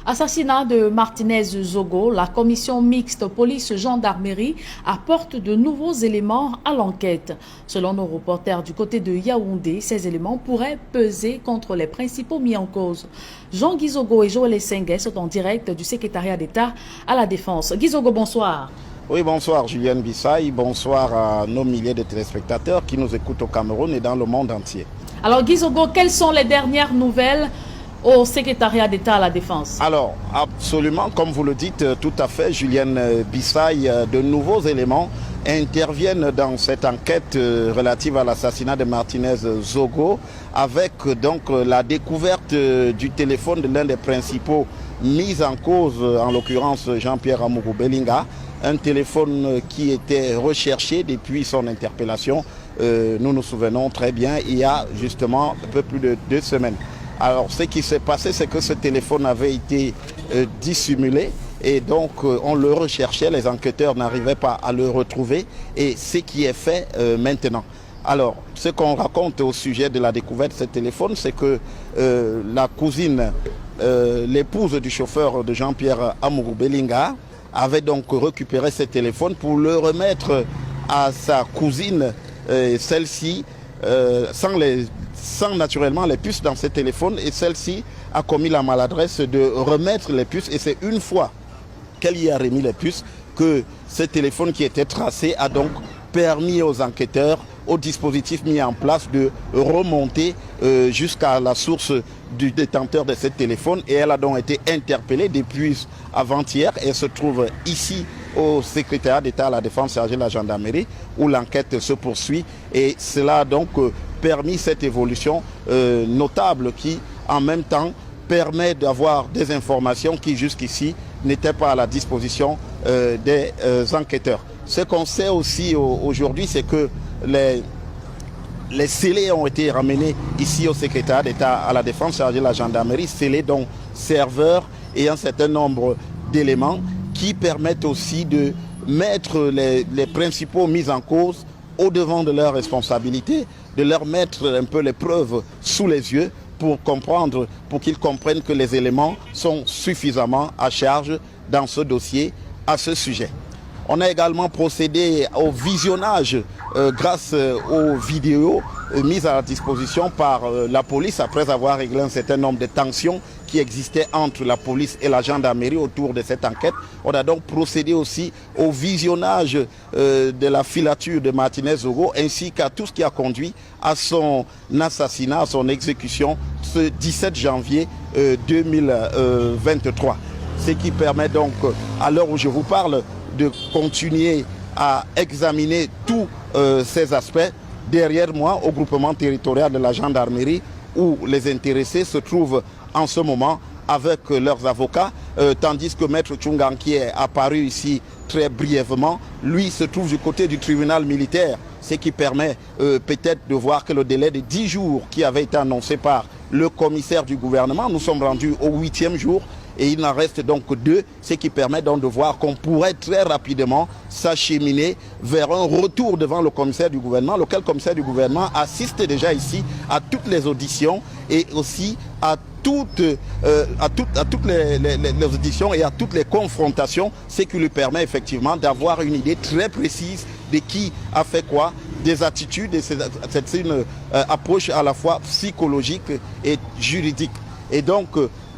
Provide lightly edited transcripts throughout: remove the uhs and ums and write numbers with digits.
Assassinat de Martinez Zogo, la commission mixte police-gendarmerie apporte de nouveaux éléments à l'enquête. Selon nos reporters du côté de Yaoundé, ces éléments pourraient peser contre les principaux mis en cause. Jean-Guy Zogo et Joël Essengue sont en direct du secrétariat d'État à la Défense. Guy Zogo, bonsoir. Oui, bonsoir Julienne Bissaï, bonsoir à nos milliers de téléspectateurs qui nous écoutent au Cameroun et dans le monde entier. Alors Guy Zogo, quelles sont les dernières nouvelles au secrétariat d'État à la Défense? Alors, absolument, comme vous le dites tout à fait, Julienne Bissaï, de nouveaux éléments interviennent dans cette enquête relative à l'assassinat de Martinez Zogo, avec donc la découverte du téléphone de l'un des principaux mis en cause, en l'occurrence Jean-Pierre Amourou Belinga, un téléphone qui était recherché depuis son interpellation. Nous nous souvenons très bien, il y a justement un peu plus de 2 semaines. Alors, ce qui s'est passé, c'est que ce téléphone avait été dissimulé et donc on le recherchait, les enquêteurs n'arrivaient pas à le retrouver et ce qui est fait maintenant. Alors, ce qu'on raconte au sujet de la découverte de ce téléphone, c'est que la cousine, l'épouse du chauffeur de Jean-Pierre Amourou Belinga, avait donc récupéré ce téléphone pour le remettre à sa cousine, celle-ci, sans naturellement les puces dans ce téléphone, et celle-ci a commis la maladresse de remettre les puces, et c'est une fois qu'elle y a remis les puces que ce téléphone qui était tracé a donc permis aux enquêteurs, au dispositif mis en place, de remonter jusqu'à la source du détenteur de ce téléphone, et elle a donc été interpellée depuis avant-hier et se trouve ici au secrétariat d'État à la Défense chargé de la gendarmerie où l'enquête se poursuit, et cela a donc permis cette évolution notable qui en même temps permet d'avoir des informations qui jusqu'ici n'étaient pas à la disposition des enquêteurs. Ce qu'on sait aussi aujourd'hui, c'est que les scellés ont été ramenés ici au secrétariat d'État à la Défense chargé de la gendarmerie, scellés dont serveurs et un certain nombre d'éléments qui permettent aussi de mettre les principaux mis en cause au devant de leurs responsabilités, de leur mettre un peu les preuves sous les yeux pour comprendre, pour qu'ils comprennent que les éléments sont suffisamment à charge dans ce dossier à ce sujet. On a également procédé au visionnage grâce aux vidéos mises à la disposition par la police après avoir réglé un certain nombre de tensions qui existaient entre la police et la gendarmerie autour de cette enquête. On a donc procédé aussi au visionnage de la filature de Martinez Zogo ainsi qu'à tout ce qui a conduit à son assassinat, à son exécution ce 17 janvier 2023. Ce qui permet donc, à l'heure où je vous parle, de continuer à examiner tous ces aspects. Derrière moi, au groupement territorial de la gendarmerie, où les intéressés se trouvent en ce moment avec leurs avocats, tandis que Maître Tchungang, qui est apparu ici très brièvement, lui se trouve du côté du tribunal militaire, ce qui permet peut-être de voir que le délai de 10 jours qui avait été annoncé par le commissaire du gouvernement, nous sommes rendus au 8e jour, et il n'en reste donc 2, ce qui permet donc de voir qu'on pourrait très rapidement s'acheminer vers un retour devant le commissaire du gouvernement, lequel commissaire du gouvernement assiste déjà ici à toutes les auditions et aussi à toutes les auditions et à toutes les confrontations, ce qui lui permet effectivement d'avoir une idée très précise de qui a fait quoi, des attitudes, et c'est une approche à la fois psychologique et juridique. Et donc,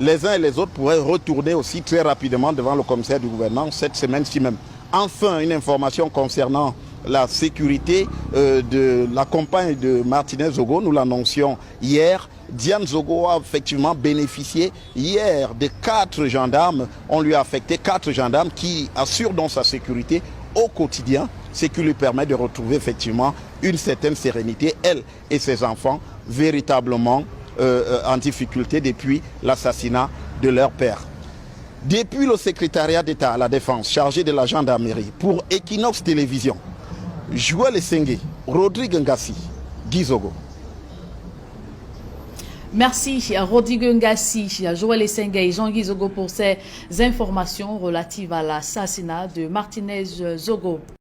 les uns et les autres pourraient retourner aussi très rapidement devant le commissaire du gouvernement cette semaine-ci même. Enfin, une information concernant la sécurité de la compagne de Martinez Zogo, nous l'annoncions hier. Diane Zogo a effectivement bénéficié hier de 4 gendarmes. On lui a affecté 4 gendarmes qui assurent donc sa sécurité au quotidien, ce qui lui permet de retrouver effectivement une certaine sérénité, elle et ses enfants, véritablement en difficulté depuis l'assassinat de leur père. Depuis le secrétariat d'État à la Défense chargé de la gendarmerie pour Equinox Télévision, Joël Essengue, Rodrigue Ngassi, Guy Zogo. Merci Rodrigue Ngassi, Joël Essengue et Jean-Guy Zogo pour ces informations relatives à l'assassinat de Martinez Zogo.